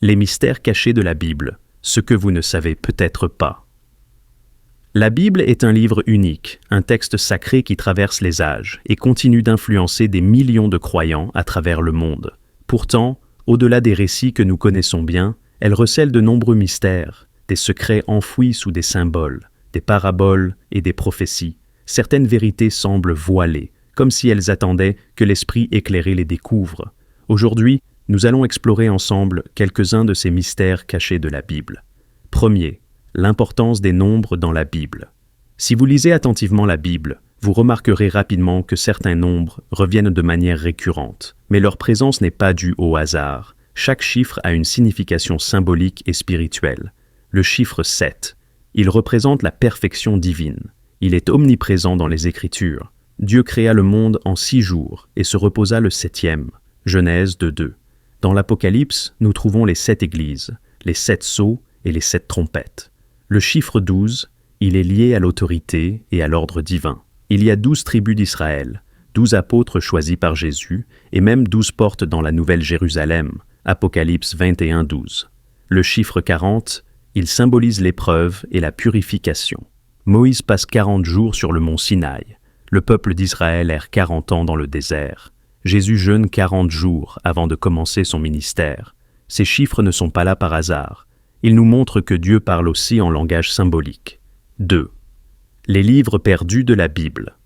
Les mystères cachés de la Bible, ce que vous ne savez peut-être pas. La Bible est un livre unique, un texte sacré qui traverse les âges et continue d'influencer des millions de croyants à travers le monde. Pourtant, au-delà des récits que nous connaissons bien, elle recèle de nombreux mystères, des secrets enfouis sous des symboles, des paraboles et des prophéties. Certaines vérités semblent voilées, comme si elles attendaient que l'esprit éclairé les découvre. Aujourd'hui, nous allons explorer ensemble quelques-uns de ces mystères cachés de la Bible. Premier, l'importance des nombres dans la Bible. Si vous lisez attentivement la Bible, vous remarquerez rapidement que certains nombres reviennent de manière récurrente, mais leur présence n'est pas due au hasard. Chaque chiffre a une signification symbolique et spirituelle. Le chiffre 7, il représente la perfection divine. Il est omniprésent dans les Écritures. Dieu créa le monde en 6 jours et se reposa le 7e. Genèse 2:2. Dans l'Apocalypse, nous trouvons les 7 églises, les 7 sceaux et les 7 trompettes. Le chiffre 12, il est lié à l'autorité et à l'ordre divin. Il y a 12 tribus d'Israël, 12 apôtres choisis par Jésus, et même 12 portes dans la Nouvelle Jérusalem, Apocalypse 21:12. Le chiffre 40, il symbolise l'épreuve et la purification. Moïse passe 40 jours sur le mont Sinaï. Le peuple d'Israël erre 40 ans dans le désert. Jésus jeûne 40 jours avant de commencer son ministère. Ces chiffres ne sont pas là par hasard. Ils nous montrent que Dieu parle aussi en langage symbolique. 2. Les livres perdus de la Bible.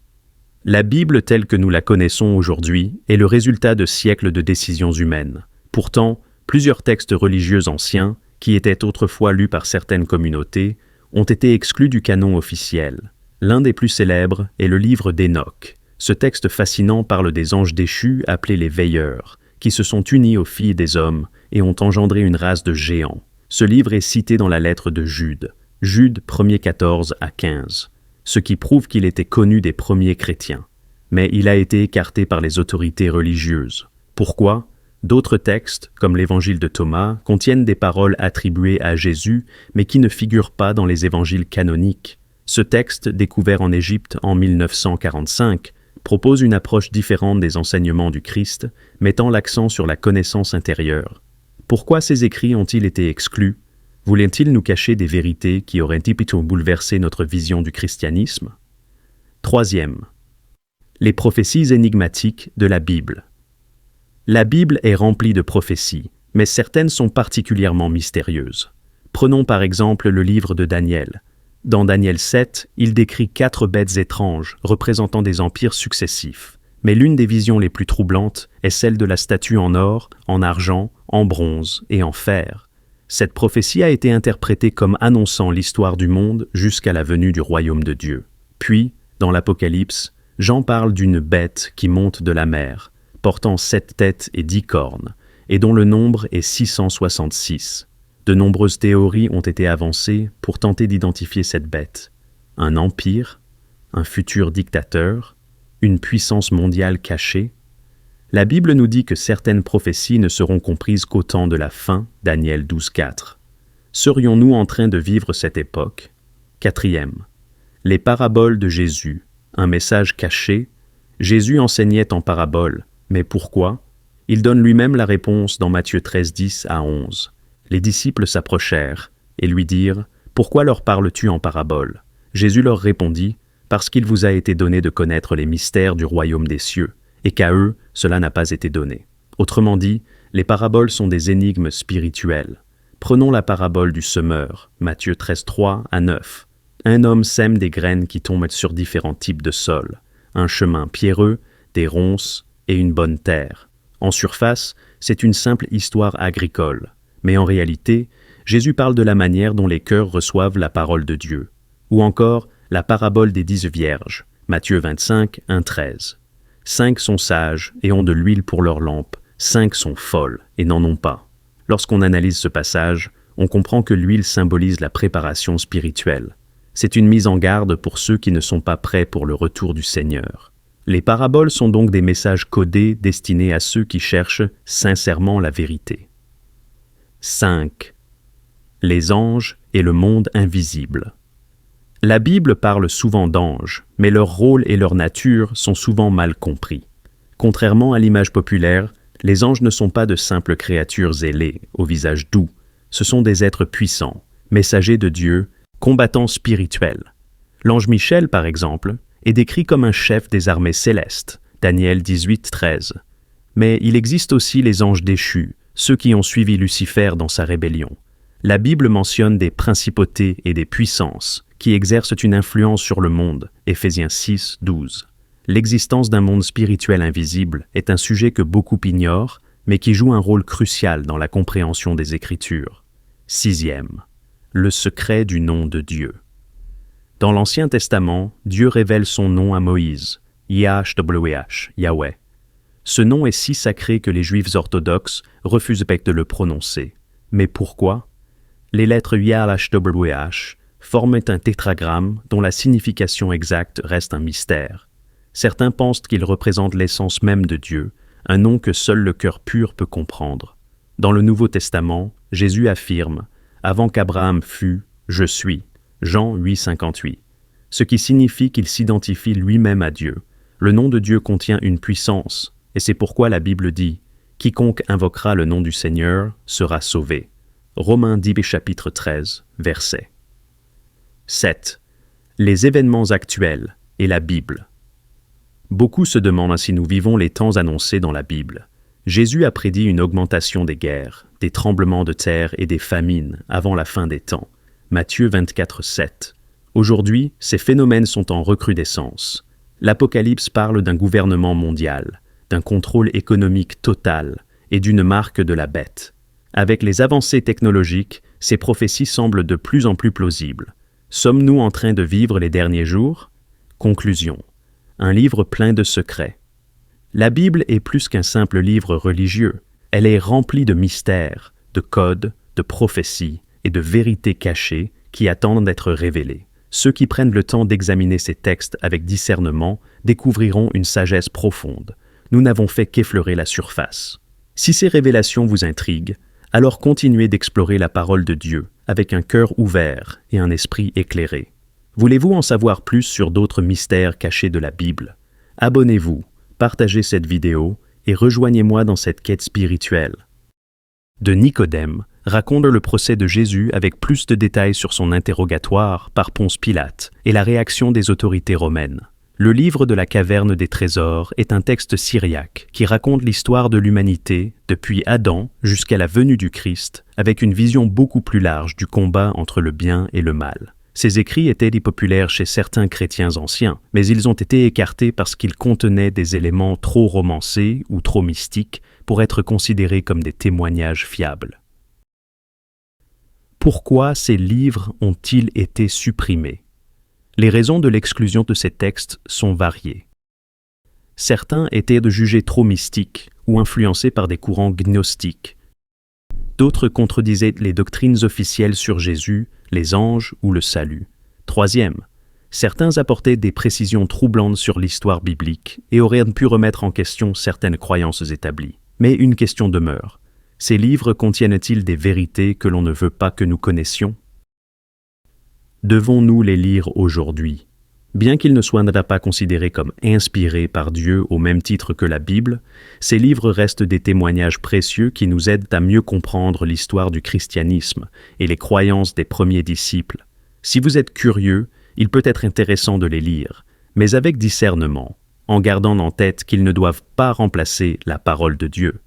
La Bible telle que nous la connaissons aujourd'hui est le résultat de siècles de décisions humaines. Pourtant, plusieurs textes religieux anciens, qui étaient autrefois lus par certaines communautés, ont été exclus du canon officiel. L'un des plus célèbres est le livre d'Hénoch. Ce texte fascinant parle des anges déchus appelés les veilleurs, qui se sont unis aux filles des hommes et ont engendré une race de géants. Ce livre est cité dans la lettre de Jude, Jude 1er 14 à 15, ce qui prouve qu'il était connu des premiers chrétiens. Mais il a été écarté par les autorités religieuses. Pourquoi ? D'autres textes, comme l'évangile de Thomas, contiennent des paroles attribuées à Jésus, mais qui ne figurent pas dans les évangiles canoniques. Ce texte, découvert en Égypte en 1945, propose une approche différente des enseignements du Christ, mettant l'accent sur la connaissance intérieure. Pourquoi ces écrits ont-ils été exclus ? Voulaient-ils nous cacher des vérités qui auraient typiquement bouleversé notre vision du christianisme ? Troisième, les prophéties énigmatiques de la Bible. La Bible est remplie de prophéties, mais certaines sont particulièrement mystérieuses. Prenons par exemple le livre de Daniel. Dans Daniel 7, il décrit 4 bêtes étranges représentant des empires successifs. Mais l'une des visions les plus troublantes est celle de la statue en or, en argent, en bronze et en fer. Cette prophétie a été interprétée comme annonçant l'histoire du monde jusqu'à la venue du royaume de Dieu. Puis, dans l'Apocalypse, Jean parle d'une bête qui monte de la mer, portant 7 têtes et 10 cornes, et dont le nombre est 666. De nombreuses théories ont été avancées pour tenter d'identifier cette bête. Un empire, un futur dictateur, une puissance mondiale cachée. La Bible nous dit que certaines prophéties ne seront comprises qu'au temps de la fin, Daniel 12:4. Serions-nous en train de vivre cette époque ? Quatrième, les paraboles de Jésus, un message caché. Jésus enseignait en paraboles, mais pourquoi ? Il donne lui-même la réponse dans Matthieu 13:10 à 11. Les disciples s'approchèrent et lui dirent « Pourquoi leur parles-tu en paraboles ?» Jésus leur répondit « Parce qu'il vous a été donné de connaître les mystères du royaume des cieux, et qu'à eux, cela n'a pas été donné. » Autrement dit, les paraboles sont des énigmes spirituelles. Prenons la parabole du semeur, Matthieu 13:3 à 9. Un homme sème des graines qui tombent sur différents types de sols, un chemin pierreux, des ronces et une bonne terre. En surface, c'est une simple histoire agricole. Mais en réalité, Jésus parle de la manière dont les cœurs reçoivent la parole de Dieu. Ou encore, la parabole des 10 vierges, Matthieu 25, 1-13. 5 sont sages et ont de l'huile pour leur lampe, 5 sont folles et n'en ont pas. Lorsqu'on analyse ce passage, on comprend que l'huile symbolise la préparation spirituelle. C'est une mise en garde pour ceux qui ne sont pas prêts pour le retour du Seigneur. Les paraboles sont donc des messages codés destinés à ceux qui cherchent sincèrement la vérité. 5. Les anges et le monde invisible. La Bible parle souvent d'anges, mais leur rôle et leur nature sont souvent mal compris. Contrairement à l'image populaire, Les anges ne sont pas de simples créatures ailées, au visage doux. Ce sont des êtres puissants, messagers de Dieu, combattants spirituels. L'ange Michel, par exemple, est décrit comme un chef des armées célestes, Daniel 18:13. Mais il existe aussi les anges déchus, ceux qui ont suivi Lucifer dans sa rébellion. La Bible mentionne des principautés et des puissances qui exercent une influence sur le monde, Éphésiens 6:12. L'existence d'un monde spirituel invisible est un sujet que beaucoup ignorent, mais qui joue un rôle crucial dans la compréhension des Écritures. 6e. Le secret du nom de Dieu. Dans l'Ancien Testament, Dieu révèle son nom à Moïse, YHWH, Yahweh. Ce nom est si sacré que les Juifs orthodoxes refusent de le prononcer. Mais pourquoi? Les lettres YHWH forment un tétragramme dont la signification exacte reste un mystère. Certains pensent qu'il représente l'essence même de Dieu, un nom que seul le cœur pur peut comprendre. Dans le Nouveau Testament, Jésus affirme « Avant qu'Abraham fût, je suis » Jean 8:58, ce qui signifie qu'il s'identifie lui-même à Dieu. Le nom de Dieu contient une puissance, et c'est pourquoi la Bible dit « Quiconque invoquera le nom du Seigneur sera sauvé » Romains 10 chapitre 13, verset. 7. Les événements actuels et la Bible. Beaucoup se demandent si nous vivons les temps annoncés dans la Bible. Jésus a prédit une augmentation des guerres, des tremblements de terre et des famines avant la fin des temps. Matthieu 24:7. Aujourd'hui, ces phénomènes sont en recrudescence. L'Apocalypse parle d'un gouvernement mondial, d'un contrôle économique total et d'une marque de la bête. Avec les avancées technologiques, ces prophéties semblent de plus en plus plausibles. Sommes-nous en train de vivre les derniers jours? Conclusion. Un livre plein de secrets. La Bible est plus qu'un simple livre religieux. Elle est remplie de mystères, de codes, de prophéties et de vérités cachées qui attendent d'être révélées. Ceux qui prennent le temps d'examiner ces textes avec discernement découvriront une sagesse profonde. Nous n'avons fait qu'effleurer la surface. Si ces révélations vous intriguent, alors continuez d'explorer la parole de Dieu avec un cœur ouvert et un esprit éclairé. Voulez-vous en savoir plus sur d'autres mystères cachés de la Bible? Abonnez-vous, partagez cette vidéo et rejoignez-moi dans cette quête spirituelle. De Nicodème raconte le procès de Jésus avec plus de détails sur son interrogatoire par Ponce Pilate et la réaction des autorités romaines. Le livre de la caverne des trésors est un texte syriaque qui raconte l'histoire de l'humanité depuis Adam jusqu'à la venue du Christ, avec une vision beaucoup plus large du combat entre le bien et le mal. Ces écrits étaient populaires chez certains chrétiens anciens, mais ils ont été écartés parce qu'ils contenaient des éléments trop romancés ou trop mystiques pour être considérés comme des témoignages fiables. Pourquoi ces livres ont-ils été supprimés? Les raisons de l'exclusion de ces textes sont variées. Certains étaient jugés trop mystiques ou influencés par des courants gnostiques. D'autres contredisaient les doctrines officielles sur Jésus, les anges ou le salut. Troisième, certains apportaient des précisions troublantes sur l'histoire biblique et auraient pu remettre en question certaines croyances établies. Mais une question demeure. Ces livres contiennent-ils des vérités que l'on ne veut pas que nous connaissions? Devons-nous les lire aujourd'hui? Bien qu'ils ne soient pas considérés comme inspirés par Dieu au même titre que la Bible, ces livres restent des témoignages précieux qui nous aident à mieux comprendre l'histoire du christianisme et les croyances des premiers disciples. Si vous êtes curieux, il peut être intéressant de les lire, mais avec discernement, en gardant en tête qu'ils ne doivent pas remplacer la parole de Dieu.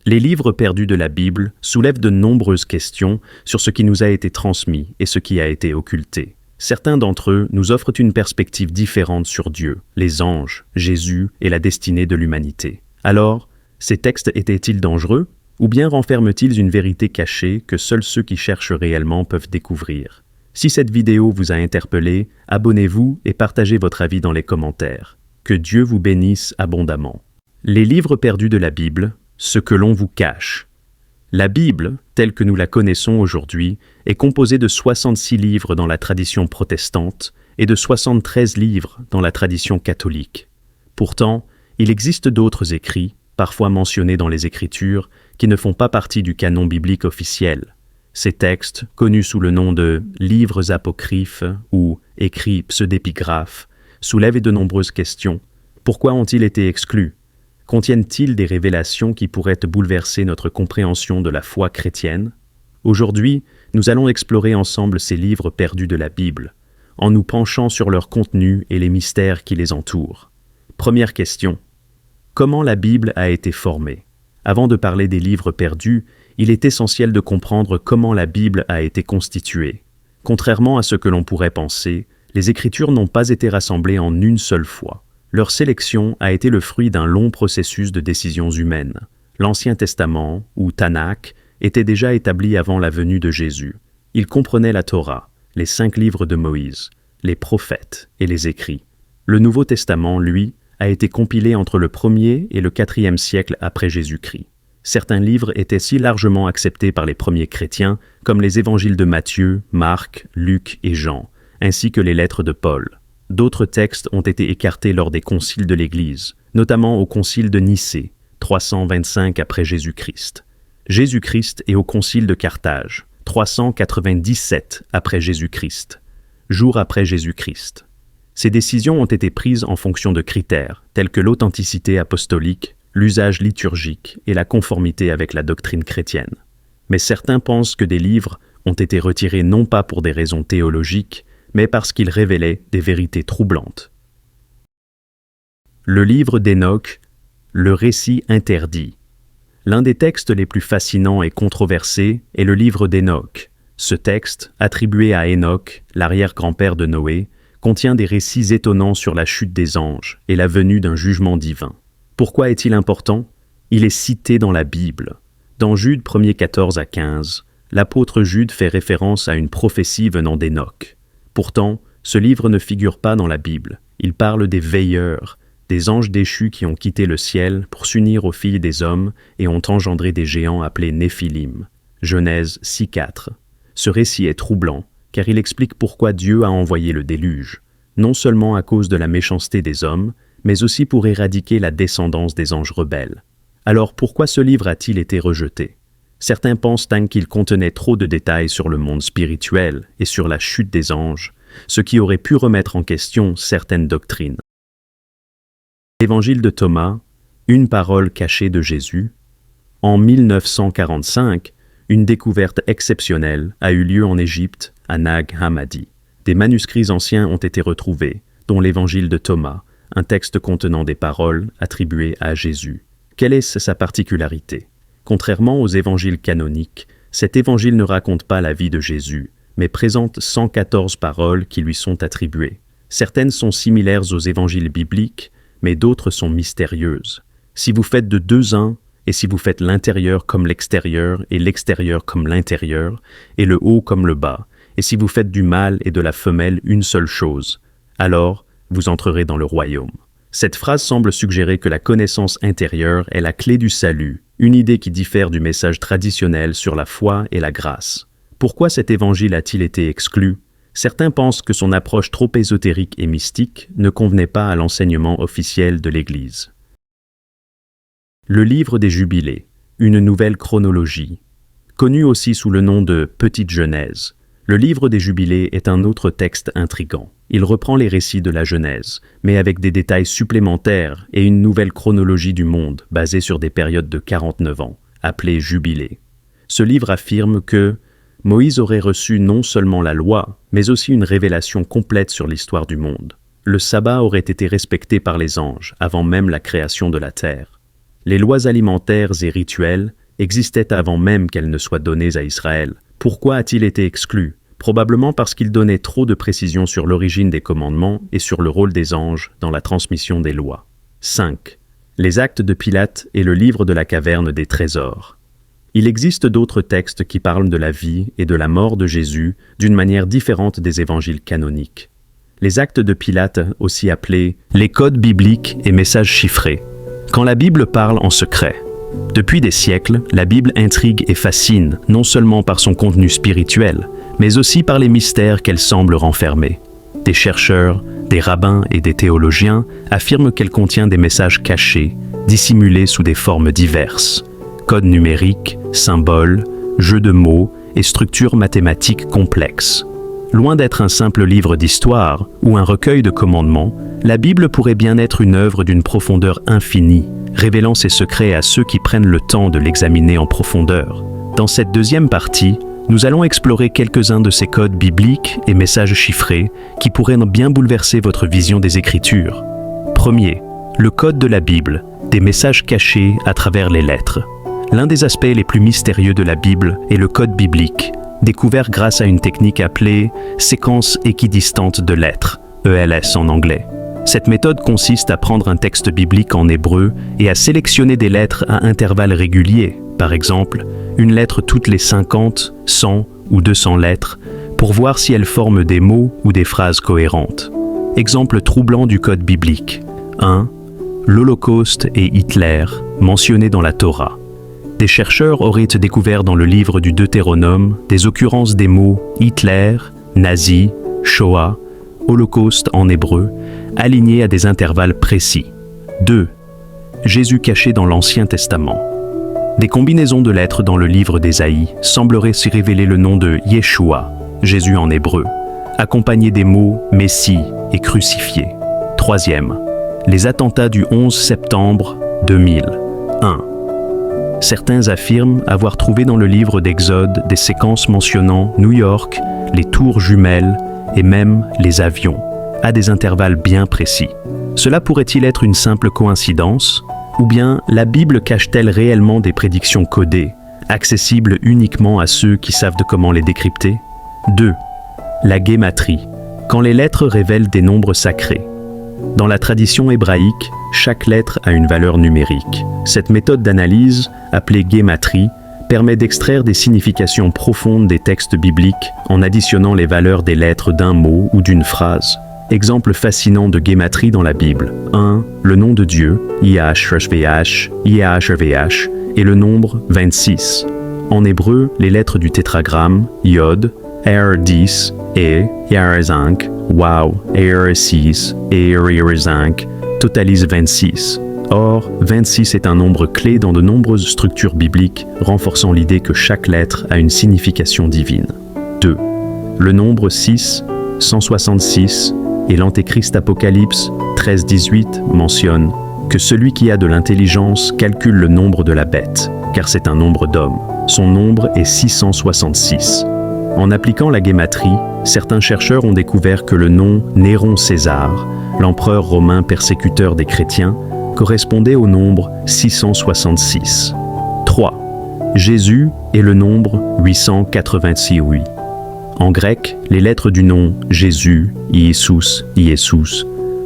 Les livres perdus de la Bible soulèvent de nombreuses questions sur ce qui nous a été transmis et ce qui a été occulté. Certains d'entre eux nous offrent une perspective différente sur Dieu, les anges, Jésus et la destinée de l'humanité. Alors, ces textes étaient-ils dangereux, ou bien renferment-ils une vérité cachée que seuls ceux qui cherchent réellement peuvent découvrir? Si cette vidéo vous a interpellé, abonnez-vous et partagez votre avis dans les commentaires. Que Dieu vous bénisse abondamment. Les livres perdus de la Bible, ce que l'on vous cache. La Bible, telle que nous la connaissons aujourd'hui, est composée de 66 livres dans la tradition protestante et de 73 livres dans la tradition catholique. Pourtant, il existe d'autres écrits, parfois mentionnés dans les Écritures, qui ne font pas partie du canon biblique officiel. Ces textes, connus sous le nom de « livres apocryphes » ou « écrits pseudépigraphes », soulèvent de nombreuses questions. Pourquoi ont-ils été exclus? Contiennent-ils des révélations qui pourraient bouleverser notre compréhension de la foi chrétienne? Aujourd'hui, nous allons explorer ensemble ces livres perdus de la Bible, en nous penchant sur leur contenu et les mystères qui les entourent. Première question. Comment la Bible a été formée? Avant de parler des livres perdus, il est essentiel de comprendre comment la Bible a été constituée. Contrairement à ce que l'on pourrait penser, les Écritures n'ont pas été rassemblées en une seule fois. Leur sélection a été le fruit d'un long processus de décisions humaines. L'Ancien Testament, ou Tanakh, était déjà établi avant la venue de Jésus. Il comprenait la Torah, les 5 livres de Moïse, les prophètes et les écrits. Le Nouveau Testament, lui, a été compilé entre le 1er et le 4e siècle après Jésus-Christ. Certains livres étaient si largement acceptés par les premiers chrétiens, comme les évangiles de Matthieu, Marc, Luc et Jean, ainsi que les lettres de Paul. D'autres textes ont été écartés lors des conciles de l'Église, notamment au concile de Nicée, 325 après Jésus-Christ. Jésus-Christ et au concile de Carthage, 397 après Jésus-Christ, jour après Jésus-Christ. Ces décisions ont été prises en fonction de critères tels que l'authenticité apostolique, l'usage liturgique et la conformité avec la doctrine chrétienne. Mais certains pensent que des livres ont été retirés non pas pour des raisons théologiques, mais parce qu'ils révélaient des vérités troublantes. Le livre d'Hénoch, le récit interdit. L'un des textes les plus fascinants et controversés est le livre d'Hénoch. Ce texte, attribué à Hénoch, l'arrière-grand-père de Noé, contient des récits étonnants sur la chute des anges et la venue d'un jugement divin. Pourquoi est-il important? Il est cité dans la Bible. Dans Jude 1er 14 à 15, l'apôtre Jude fait référence à une prophétie venant d'Hénoch. Pourtant, ce livre ne figure pas dans la Bible. Il parle des veilleurs, des anges déchus qui ont quitté le ciel pour s'unir aux filles des hommes et ont engendré des géants appelés Néphilim. Genèse 6:4. Ce récit est troublant, car il explique pourquoi Dieu a envoyé le déluge, non seulement à cause de la méchanceté des hommes, mais aussi pour éradiquer la descendance des anges rebelles. Alors pourquoi ce livre a-t-il été rejeté? Certains pensent qu'il contenait trop de détails sur le monde spirituel et sur la chute des anges, ce qui aurait pu remettre en question certaines doctrines. L'évangile de Thomas, une parole cachée de Jésus. En 1945, une découverte exceptionnelle a eu lieu en Égypte, à Nag Hammadi. Des manuscrits anciens ont été retrouvés, dont l'évangile de Thomas, un texte contenant des paroles attribuées à Jésus. Quelle est sa particularité? Contrairement aux évangiles canoniques, cet évangile ne raconte pas la vie de Jésus, mais présente 114 paroles qui lui sont attribuées. Certaines sont similaires aux évangiles bibliques, mais d'autres sont mystérieuses. Si vous faites de 2 1, et si vous faites l'intérieur comme l'extérieur et l'extérieur comme l'intérieur, et le haut comme le bas, et si vous faites du mâle et de la femelle une seule chose, alors vous entrerez dans le royaume. Cette phrase semble suggérer que la connaissance intérieure est la clé du salut, une idée qui diffère du message traditionnel sur la foi et la grâce. Pourquoi cet évangile a-t-il été exclu? Certains pensent que son approche trop ésotérique et mystique ne convenait pas à l'enseignement officiel de l'Église. Le livre des Jubilés, une nouvelle chronologie. Connu aussi sous le nom de Petite Genèse, le livre des Jubilés est un autre texte intrigant. Il reprend les récits de la Genèse, mais avec des détails supplémentaires et une nouvelle chronologie du monde basée sur des périodes de 49 ans, appelées Jubilés. Ce livre affirme que Moïse aurait reçu non seulement la loi, mais aussi une révélation complète sur l'histoire du monde. Le sabbat aurait été respecté par les anges avant même la création de la terre. Les lois alimentaires et rituelles existaient avant même qu'elles ne soient données à Israël. Pourquoi a-t-il été exclu? Probablement parce qu'il donnait trop de précisions sur l'origine des commandements et sur le rôle des anges dans la transmission des lois. 5. Les actes de Pilate et le livre de la caverne des trésors. Il existe d'autres textes qui parlent de la vie et de la mort de Jésus d'une manière différente des évangiles canoniques. Les actes de Pilate, aussi appelés les codes bibliques et messages chiffrés. Quand la Bible parle en secret. Depuis des siècles, la Bible intrigue et fascine, non seulement par son contenu spirituel, mais aussi par les mystères qu'elle semble renfermer. Des chercheurs, des rabbins et des théologiens affirment qu'elle contient des messages cachés, dissimulés sous des formes diverses. Codes numériques, symboles, jeux de mots et structures mathématiques complexes. Loin d'être un simple livre d'histoire ou un recueil de commandements, la Bible pourrait bien être une œuvre d'une profondeur infinie, révélant ses secrets à ceux qui prennent le temps de l'examiner en profondeur. Dans cette deuxième partie, nous allons explorer quelques-uns de ces codes bibliques et messages chiffrés qui pourraient bien bouleverser votre vision des Écritures. Premier, le code de la Bible, des messages cachés à travers les lettres. L'un des aspects les plus mystérieux de la Bible est le code biblique, découvert grâce à une technique appelée séquence équidistante de lettres, ELS en anglais. Cette méthode consiste à prendre un texte biblique en hébreu et à sélectionner des lettres à intervalles réguliers, par exemple, une lettre toutes les 50, 100 ou 200 lettres, pour voir si elles forment des mots ou des phrases cohérentes. Exemple troublant du code biblique. 1. L'Holocauste et Hitler, mentionnés dans la Torah. Des chercheurs auraient découvert dans le livre du Deutéronome des occurrences des mots Hitler, nazi, Shoah, Holocauste en hébreu, alignés à des intervalles précis. 2. Jésus caché dans l'Ancien Testament. Des combinaisons de lettres dans le livre d'Ésaïe sembleraient s'y révéler le nom de Yeshua, Jésus en hébreu, accompagné des mots Messie et crucifié. 3. Les attentats du 11 septembre 2001. Certains affirment avoir trouvé dans le livre d'Exode des séquences mentionnant New York, les tours jumelles et même les avions, à des intervalles bien précis. Cela pourrait-il être une simple coïncidence ? Ou bien la Bible cache-t-elle réellement des prédictions codées, accessibles uniquement à ceux qui savent de comment les décrypter ? 2. La guématrie, quand les lettres révèlent des nombres sacrés. Dans la tradition hébraïque, chaque lettre a une valeur numérique. Cette méthode d'analyse, appelée guématrie, permet d'extraire des significations profondes des textes bibliques en additionnant les valeurs des lettres d'un mot ou d'une phrase. Exemple fascinant de guématrie dans la Bible. 1. Le nom de Dieu, Yahshvh, Yahshvh, et le nombre 26. En hébreu, les lettres du tétragramme, Yod, R10, E, Yarzank, Waw, R6 et R5, totalisent 26. Or, 26 est un nombre clé dans de nombreuses structures bibliques, renforçant l'idée que chaque lettre a une signification divine. 2. Le nombre 6, 166, et l'Antéchrist Apocalypse 13-18 mentionne que celui qui a de l'intelligence calcule le nombre de la bête, car c'est un nombre d'hommes. Son nombre est 666. En appliquant la guématrie, certains chercheurs ont découvert que le nom Néron César, l'empereur romain persécuteur des chrétiens, correspondait au nombre 666. 3. Jésus est le nombre 886. En grec, les lettres du nom Jésus, Iesous,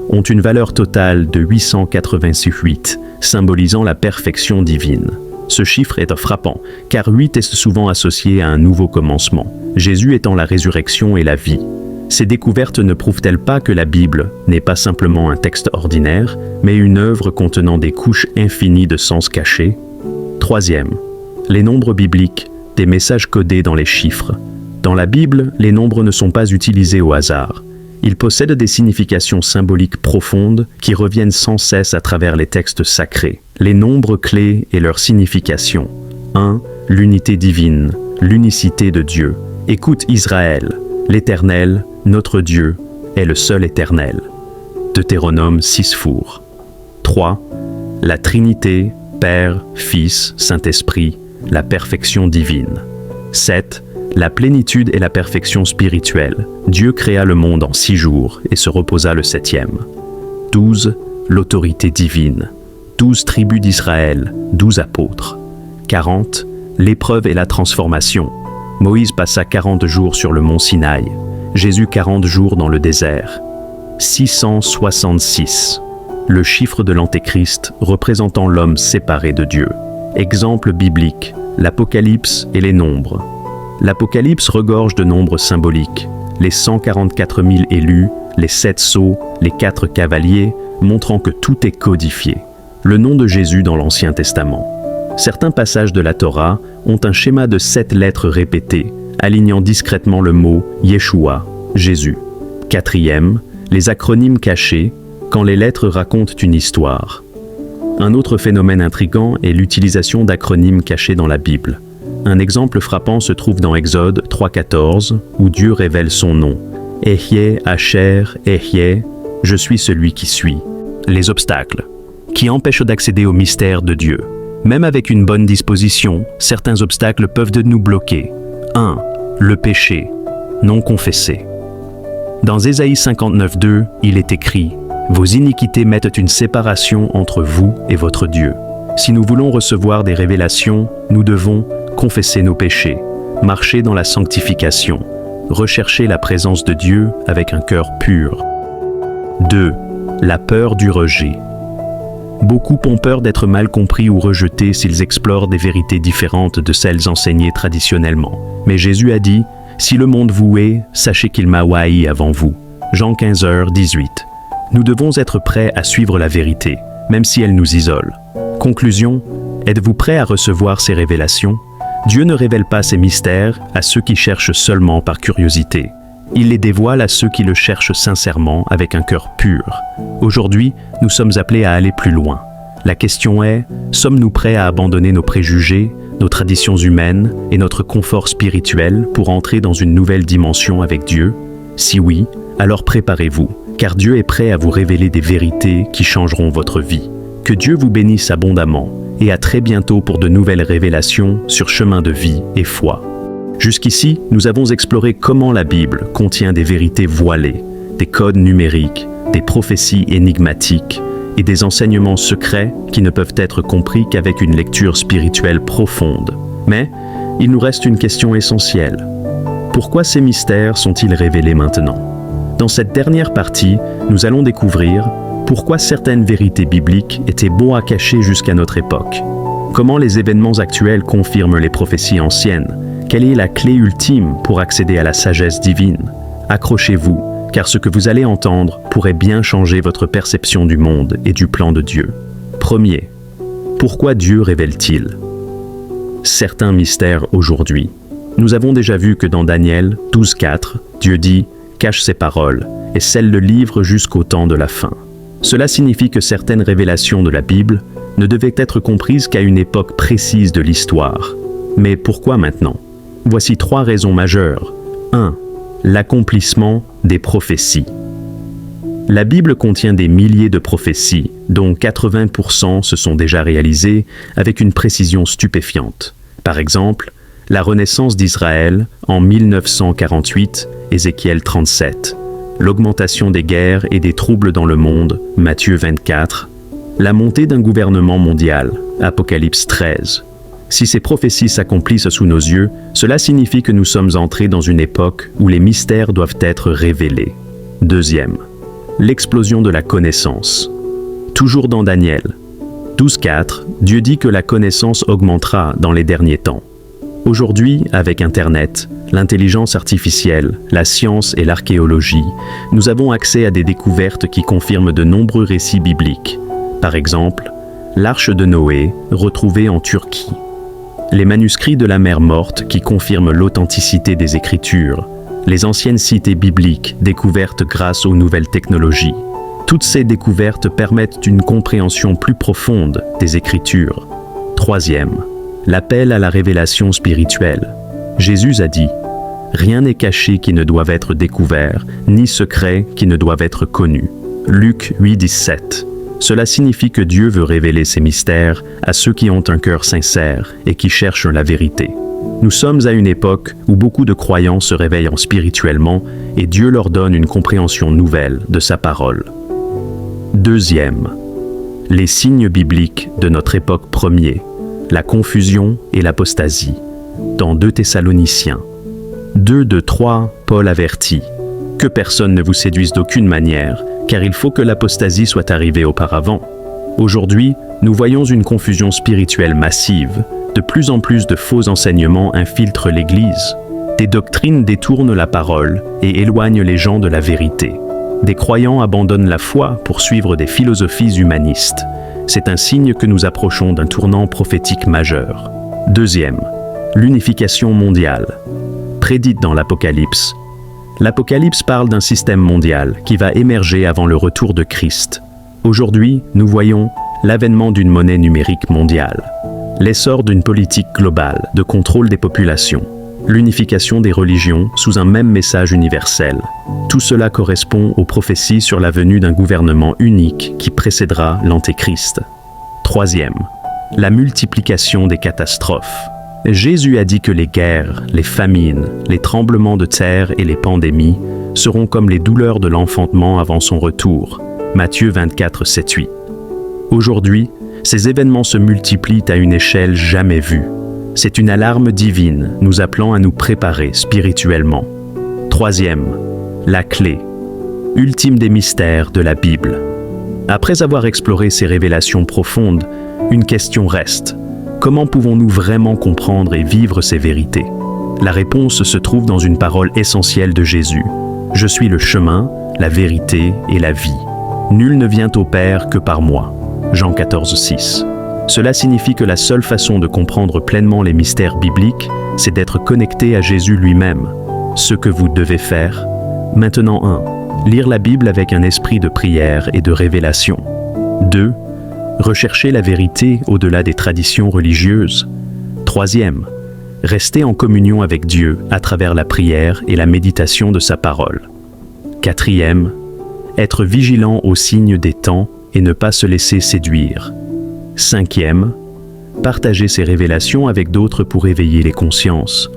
ont une valeur totale de 888, symbolisant la perfection divine. Ce chiffre est frappant, car 8 est souvent associé à un nouveau commencement, Jésus étant la résurrection et la vie. Ces découvertes ne prouvent-elles pas que la Bible n'est pas simplement un texte ordinaire, mais une œuvre contenant des couches infinies de sens cachés ? 3. Les nombres bibliques, des messages codés dans les chiffres. Dans la Bible, les nombres ne sont pas utilisés au hasard. Ils possèdent des significations symboliques profondes qui reviennent sans cesse à travers les textes sacrés. Les nombres clés et leur signification. 1. L'unité divine, l'unicité de Dieu. Écoute Israël, l'Éternel, notre Dieu, est le seul éternel. Deutéronome 6 four. 3. La Trinité, Père, Fils, Saint-Esprit, la perfection divine. 7. La plénitude et la perfection spirituelle. Dieu créa le monde en 6 jours et se reposa le 7e. 12. L'autorité divine. 12 tribus d'Israël, 12 apôtres. 40. L'épreuve et la transformation. Moïse passa 40 jours sur le mont Sinaï. Jésus 40 jours dans le désert. 666. Le chiffre de l'Antéchrist représentant l'homme séparé de Dieu. Exemple biblique, l'Apocalypse et les nombres. L'Apocalypse regorge de nombres symboliques. Les 144 000 élus, les 7 sceaux, les 4 cavaliers, montrant que tout est codifié. Le nom de Jésus dans l'Ancien Testament. Certains passages de la Torah ont un schéma de 7 lettres répétées, alignant discrètement le mot Yeshua, Jésus. 4. Les acronymes cachés, quand les lettres racontent une histoire. Un autre phénomène intrigant est l'utilisation d'acronymes cachés dans la Bible. Un exemple frappant se trouve dans Exode 3,14, où Dieu révèle son nom. Ehyeh, Asher, Ehyeh, je suis celui qui suis. Les obstacles, qui empêchent d'accéder au mystère de Dieu. Même avec une bonne disposition, certains obstacles peuvent nous bloquer. 1. Le péché, non confessé. Dans Ésaïe 59,2, il est écrit « Vos iniquités mettent une séparation entre vous et votre Dieu. » Si nous voulons recevoir des révélations, nous devons confesser nos péchés, marcher dans la sanctification, rechercher la présence de Dieu avec un cœur pur. 2. La peur du rejet. Beaucoup ont peur d'être mal compris ou rejetés s'ils explorent des vérités différentes de celles enseignées traditionnellement. Mais Jésus a dit « Si le monde vous hait, sachez qu'il m'a haï avant vous. » Jean 15h18. Nous devons être prêts à suivre la vérité, même si elle nous isole. Conclusion, êtes-vous prêt à recevoir ces révélations? Dieu ne révèle pas ses mystères à ceux qui cherchent seulement par curiosité. Il les dévoile à ceux qui le cherchent sincèrement avec un cœur pur. Aujourd'hui, nous sommes appelés à aller plus loin. La question est, sommes-nous prêts à abandonner nos préjugés, nos traditions humaines et notre confort spirituel pour entrer dans une nouvelle dimension avec Dieu? Si oui, alors préparez-vous, car Dieu est prêt à vous révéler des vérités qui changeront votre vie. Que Dieu vous bénisse abondamment et à très bientôt pour de nouvelles révélations sur chemin de vie et foi. Jusqu'ici, nous avons exploré comment la Bible contient des vérités voilées, des codes numériques, des prophéties énigmatiques et des enseignements secrets qui ne peuvent être compris qu'avec une lecture spirituelle profonde. Mais il nous reste une question essentielle. Pourquoi ces mystères sont-ils révélés maintenant? Dans cette dernière partie, nous allons découvrir pourquoi certaines vérités bibliques étaient beaux à cacher jusqu'à notre époque. Comment les événements actuels confirment les prophéties anciennes? Quelle est la clé ultime pour accéder à la sagesse divine? Accrochez-vous, car ce que vous allez entendre pourrait bien changer votre perception du monde et du plan de Dieu. Premier, pourquoi Dieu révèle-t-il certains mystères aujourd'hui? Nous avons déjà vu que dans Daniel 12,4, Dieu dit « Cache ses paroles et scelle le livre jusqu'au temps de la fin ». Cela signifie que certaines révélations de la Bible ne devaient être comprises qu'à une époque précise de l'histoire. Mais pourquoi maintenant? Voici 3 raisons majeures. 1. L'accomplissement des prophéties. La Bible contient des milliers de prophéties, dont 80% se sont déjà réalisées avec une précision stupéfiante. Par exemple, la renaissance d'Israël en 1948, Ézéchiel 37. L'augmentation des guerres et des troubles dans le monde, Matthieu 24. La montée d'un gouvernement mondial, Apocalypse 13. Si ces prophéties s'accomplissent sous nos yeux, cela signifie que nous sommes entrés dans une époque où les mystères doivent être révélés. Deuxième, l'explosion de la connaissance. Toujours dans Daniel 12,4, Dieu dit que la connaissance augmentera dans les derniers temps. Aujourd'hui, avec Internet, l'intelligence artificielle, la science et l'archéologie, nous avons accès à des découvertes qui confirment de nombreux récits bibliques. Par exemple, l'arche de Noé, retrouvée en Turquie. Les manuscrits de la mer Morte qui confirment l'authenticité des Écritures. Les anciennes cités bibliques découvertes grâce aux nouvelles technologies. Toutes ces découvertes permettent une compréhension plus profonde des Écritures. Troisième, l'appel à la révélation spirituelle. Jésus a dit « Rien n'est caché qui ne doive être découvert, ni secret qui ne doive être connu. » Luc 8,17. Cela signifie que Dieu veut révéler ses mystères à ceux qui ont un cœur sincère et qui cherchent la vérité. Nous sommes à une époque où beaucoup de croyants se réveillent spirituellement et Dieu leur donne une compréhension nouvelle de sa parole. Deuxième, les signes bibliques de notre époque premier, la confusion et l'apostasie. Dans 2 Thessaloniciens 2:3, Paul avertit « Que personne ne vous séduise d'aucune manière, car il faut que l'apostasie soit arrivée auparavant. » Aujourd'hui, nous voyons une confusion spirituelle massive. De plus en plus de faux enseignements infiltrent l'Église. Des doctrines détournent la parole et éloignent les gens de la vérité. Des croyants abandonnent la foi pour suivre des philosophies humanistes. C'est un signe que nous approchons d'un tournant prophétique majeur. Deuxième, l'unification mondiale. Prédite dans l'Apocalypse. L'Apocalypse parle d'un système mondial qui va émerger avant le retour de Christ. Aujourd'hui, nous voyons l'avènement d'une monnaie numérique mondiale. l'essor d'une politique globale de contrôle des populations, l'unification des religions sous un même message universel. Tout cela correspond aux prophéties sur la venue d'un gouvernement unique qui précédera l'Antéchrist. Troisième, la multiplication des catastrophes. Jésus a dit que les guerres, les famines, les tremblements de terre et les pandémies seront comme les douleurs de l'enfantement avant son retour. Matthieu 24, 7-8. Aujourd'hui, ces événements se multiplient à une échelle jamais vue. C'est une alarme divine nous appelant à nous préparer spirituellement. Troisième, la clé, ultime des mystères de la Bible. Après avoir exploré ces révélations profondes, une question reste. Comment pouvons-nous vraiment comprendre et vivre ces vérités? La réponse se trouve dans une parole essentielle de Jésus. « Je suis le chemin, la vérité et la vie. Nul ne vient au Père que par moi. » Jean 14, 6. Cela signifie que la seule façon de comprendre pleinement les mystères bibliques, c'est d'être connecté à Jésus lui-même. Ce que vous devez faire. Maintenant 1. Lire la Bible avec un esprit de prière et de révélation. 2. Rechercher la vérité au-delà des traditions religieuses. Troisième, rester en communion avec Dieu à travers la prière et la méditation de sa parole. Quatrième, être vigilant aux signes des temps et ne pas se laisser séduire. Cinquième, partager ses révélations avec d'autres pour éveiller les consciences.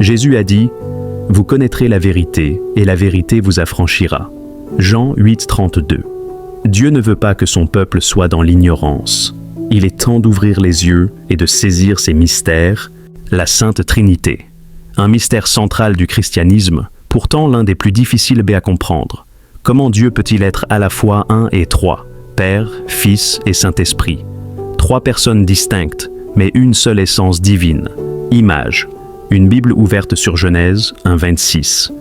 Jésus a dit « Vous connaîtrez la vérité, et la vérité vous affranchira. » Jean 8, 32. Dieu ne veut pas que son peuple soit dans l'ignorance. Il est temps d'ouvrir les yeux et de saisir ces mystères, la Sainte Trinité. Un mystère central du christianisme, pourtant l'un des plus difficiles à comprendre. Comment Dieu peut-il être à la fois un et trois, Père, Fils et Saint-Esprit? Trois personnes distinctes, mais une seule essence divine. Image. Une Bible ouverte sur Genèse 1,26.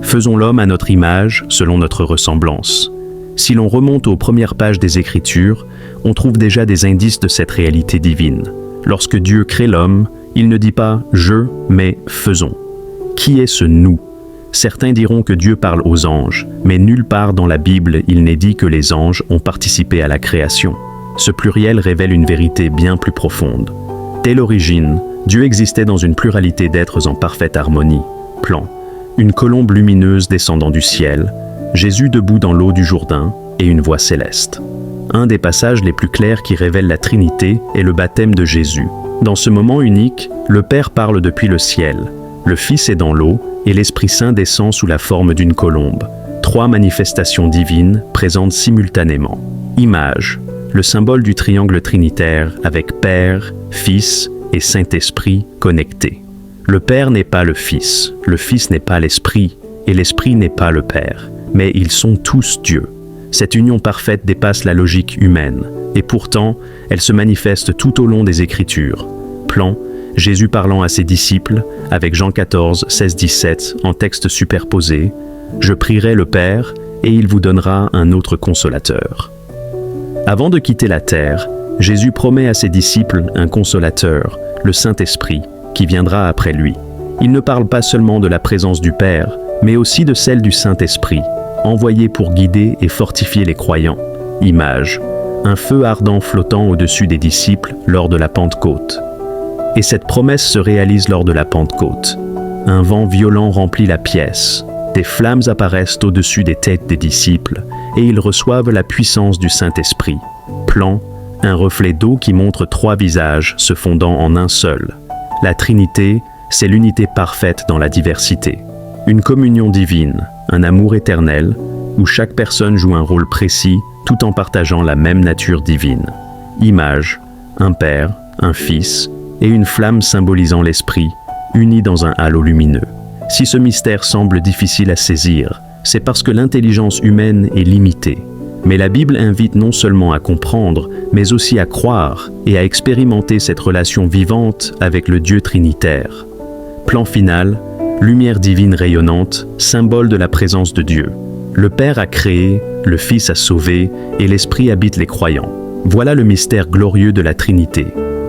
Faisons l'homme à notre image, selon notre ressemblance. Si l'on remonte aux premières pages des Écritures, on trouve déjà des indices de cette réalité divine. Lorsque Dieu crée l'homme, il ne dit pas « je », mais « faisons ». Qui est ce « nous » ? Certains diront que Dieu parle aux anges, mais nulle part dans la Bible il n'est dit que les anges ont participé à la création. Ce pluriel révèle une vérité bien plus profonde. Dès l'origine, Dieu existait dans une pluralité d'êtres en parfaite harmonie. Plan. Une colombe lumineuse descendant du ciel, Jésus debout dans l'eau du Jourdain et une voix céleste. Un des passages les plus clairs qui révèle la Trinité est le baptême de Jésus. Dans ce moment unique, le Père parle depuis le ciel, le Fils est dans l'eau et l'Esprit Saint descend sous la forme d'une colombe. Trois manifestations divines présentes simultanément. Image, le symbole du triangle trinitaire avec Père, Fils et Saint-Esprit connectés. Le Père n'est pas le Fils n'est pas l'Esprit et l'Esprit n'est pas le Père. Mais ils sont tous Dieu. Cette union parfaite dépasse la logique humaine, et pourtant, elle se manifeste tout au long des Écritures. Plan, Jésus parlant à ses disciples, avec Jean 14, 16, 17, en texte superposé, « Je prierai le Père, et il vous donnera un autre consolateur. » Avant de quitter la terre, Jésus promet à ses disciples un consolateur, le Saint-Esprit, qui viendra après lui. Il ne parle pas seulement de la présence du Père, mais aussi de celle du Saint-Esprit, envoyé pour guider et fortifier les croyants. Image, un feu ardent flottant au-dessus des disciples lors de la Pentecôte. Et cette promesse se réalise lors de la Pentecôte. Un vent violent remplit la pièce, des flammes apparaissent au-dessus des têtes des disciples, et ils reçoivent la puissance du Saint-Esprit. Plan, un reflet d'eau qui montre trois visages se fondant en un seul. La Trinité, c'est l'unité parfaite dans la diversité. Une communion divine, un amour éternel, où chaque personne joue un rôle précis tout en partageant la même nature divine. Image, un Père, un Fils et une flamme symbolisant l'Esprit, unis dans un halo lumineux. Si ce mystère semble difficile à saisir, c'est parce que l'intelligence humaine est limitée. Mais la Bible invite non seulement à comprendre, mais aussi à croire et à expérimenter cette relation vivante avec le Dieu trinitaire. Plan final, lumière divine rayonnante, symbole de la présence de Dieu. Le Père a créé, le Fils a sauvé et l'Esprit habite les croyants. Voilà le mystère glorieux de la Trinité,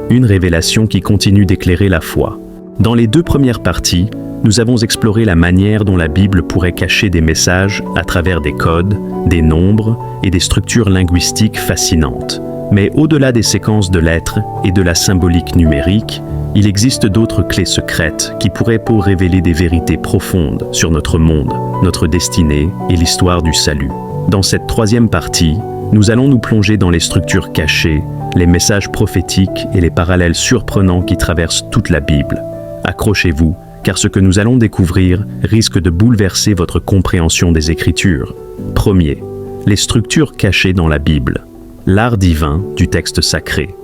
une révélation qui continue d'éclairer la foi. Dans les deux premières parties, nous avons exploré la manière dont la Bible pourrait cacher des messages à travers des codes, des nombres et des structures linguistiques fascinantes. Mais au-delà des séquences de lettres et de la symbolique numérique, il existe d'autres clés secrètes qui pourraient révéler des vérités profondes sur notre monde, notre destinée et l'histoire du salut. Dans cette troisième partie, nous allons nous plonger dans les structures cachées, les messages prophétiques et les parallèles surprenants qui traversent toute la Bible. Accrochez-vous, car ce que nous allons découvrir risque de bouleverser votre compréhension des Écritures. Premier, les structures cachées dans la Bible. L'art divin du texte sacré.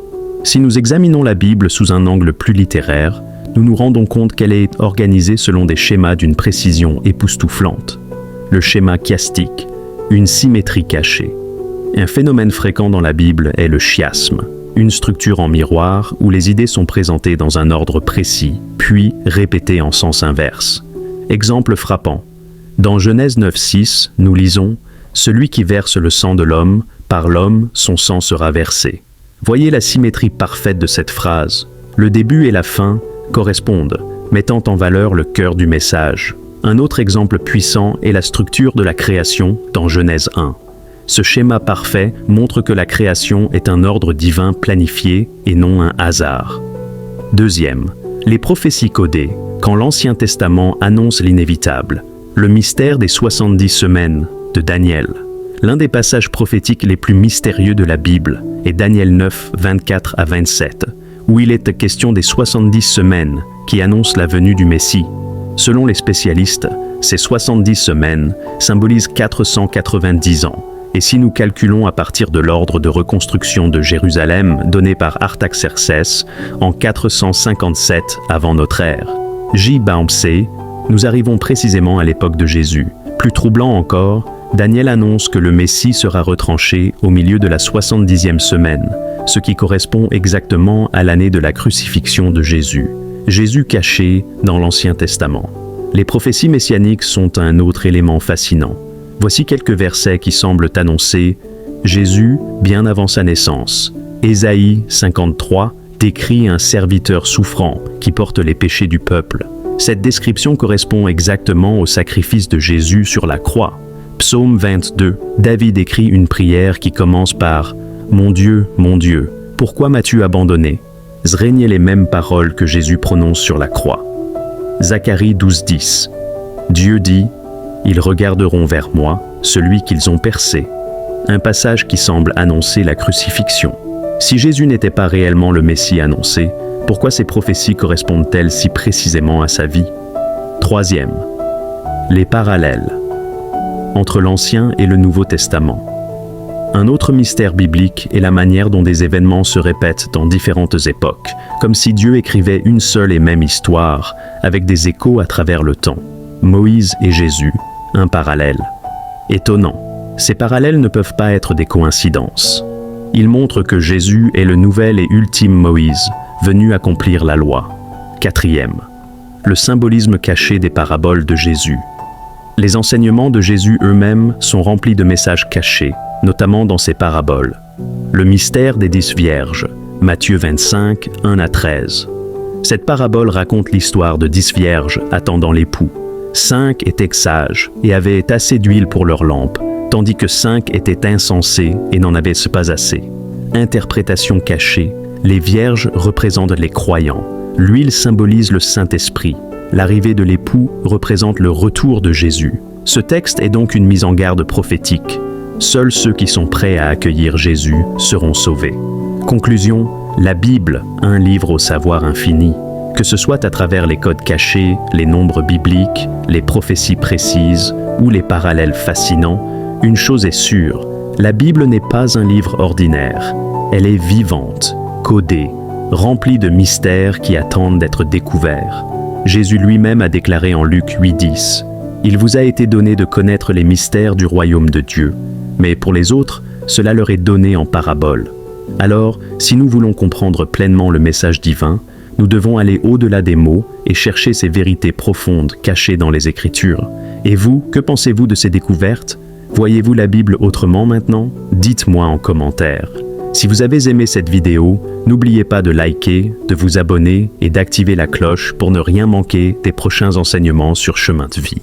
Si nous examinons la Bible sous un angle plus littéraire, nous nous rendons compte qu'elle est organisée selon des schémas d'une précision époustouflante. Le schéma chiastique, une symétrie cachée. Un phénomène fréquent dans la Bible est le chiasme, une structure en miroir où les idées sont présentées dans un ordre précis, puis répétées en sens inverse. Exemple frappant. Dans Genèse 9:6, nous lisons « Celui qui verse le sang de l'homme, par l'homme, son sang sera versé ». Voyez la symétrie parfaite de cette phrase. Le début et la fin correspondent, mettant en valeur le cœur du message. Un autre exemple puissant est la structure de la création dans Genèse 1. Ce schéma parfait montre que la création est un ordre divin planifié et non un hasard. Deuxième, les prophéties codées, quand l'Ancien Testament annonce l'inévitable. Le mystère des 70 semaines de Daniel. L'un des passages prophétiques les plus mystérieux de la Bible est Daniel 9, 24 à 27, où il est question des 70 semaines qui annoncent la venue du Messie. Selon les spécialistes, ces 70 semaines symbolisent 490 ans. Et si nous calculons à partir de l'ordre de reconstruction de Jérusalem donné par Artaxerxès en 457 avant notre ère, J. Baumse, nous arrivons précisément à l'époque de Jésus. Plus troublant encore, Daniel annonce que le Messie sera retranché au milieu de la 70e semaine, ce qui correspond exactement à l'année de la crucifixion de Jésus. Jésus caché dans l'Ancien Testament. Les prophéties messianiques sont un autre élément fascinant. Voici quelques versets qui semblent annoncer Jésus bien avant sa naissance. Ésaïe 53 décrit un serviteur souffrant qui porte les péchés du peuple. Cette description correspond exactement au sacrifice de Jésus sur la croix. Psaume 22, David écrit une prière qui commence par « Mon Dieu, pourquoi m'as-tu abandonné ?» Régnent les mêmes paroles que Jésus prononce sur la croix. Zacharie 12:10, Dieu dit « Ils regarderont vers moi, celui qu'ils ont percé ». Un passage qui semble annoncer la crucifixion. Si Jésus n'était pas réellement le Messie annoncé, pourquoi ces prophéties correspondent-elles si précisément à sa vie? Troisième, les parallèles entre l'Ancien et le Nouveau Testament. Un autre mystère biblique est la manière dont des événements se répètent dans différentes époques, comme si Dieu écrivait une seule et même histoire, avec des échos à travers le temps. Moïse et Jésus, un parallèle. Étonnant, ces parallèles ne peuvent pas être des coïncidences. Ils montrent que Jésus est le nouvel et ultime Moïse, venu accomplir la loi. Quatrième, le symbolisme caché des paraboles de Jésus. Les enseignements de Jésus eux-mêmes sont remplis de messages cachés, notamment dans ses paraboles. Le mystère des 10 vierges, Matthieu 25, 1 à 13. Cette parabole raconte l'histoire de 10 vierges attendant l'époux. 5 étaient sages et avaient assez d'huile pour leur lampe, tandis que 5 étaient insensés et n'en avaient pas assez. Interprétation cachée, les vierges représentent les croyants. L'huile symbolise le Saint-Esprit. L'arrivée de l'époux représente le retour de Jésus. Ce texte est donc une mise en garde prophétique. Seuls ceux qui sont prêts à accueillir Jésus seront sauvés. Conclusion, la Bible, un livre au savoir infini. Que ce soit à travers les codes cachés, les nombres bibliques, les prophéties précises ou les parallèles fascinants, une chose est sûre, la Bible n'est pas un livre ordinaire. Elle est vivante, codée, remplie de mystères qui attendent d'être découverts. Jésus lui-même a déclaré en Luc 8:10 « Il vous a été donné de connaître les mystères du royaume de Dieu, mais pour les autres, cela leur est donné en parabole. » Alors, si nous voulons comprendre pleinement le message divin, nous devons aller au-delà des mots et chercher ces vérités profondes cachées dans les Écritures. Et vous, que pensez-vous de ces découvertes? Voyez-vous la Bible autrement maintenant? Dites-moi en commentaire. Si vous avez aimé cette vidéo, n'oubliez pas de liker, de vous abonner et d'activer la cloche pour ne rien manquer des prochains enseignements sur Chemin de Vie.